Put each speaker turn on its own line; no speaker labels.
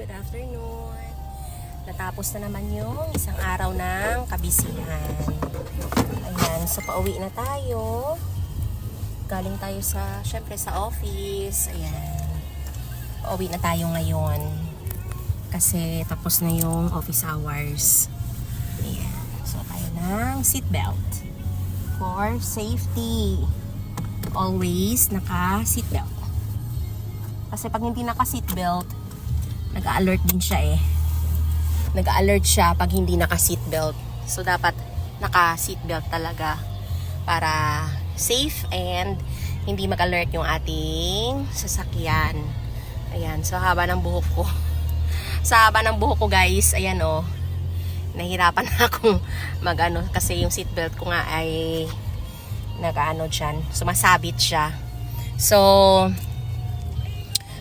Good afternoon. Natapos na naman yung isang araw ng kabisihan. Ayan, so pauwi na tayo. Galing tayo syempre sa office. Ayan. Pauwi na tayo ngayon. Kasi tapos na yung office hours. Ayan. So tayo ng seatbelt. For safety. Always naka-seatbelt. Kasi pag hindi naka-seatbelt, nag-alert din siya eh. Nag-alert siya pag hindi naka-seatbelt. So dapat naka-seatbelt talaga para safe and hindi mag-alert yung ating sasakyan. Ayan, so haba ng buhok ko. Sa haba ng buhok ko guys, ayan oh. Nahihirapan na akong mag-ano kasi yung seatbelt ko nga ay nag-ano dyan. Sumasabit siya. So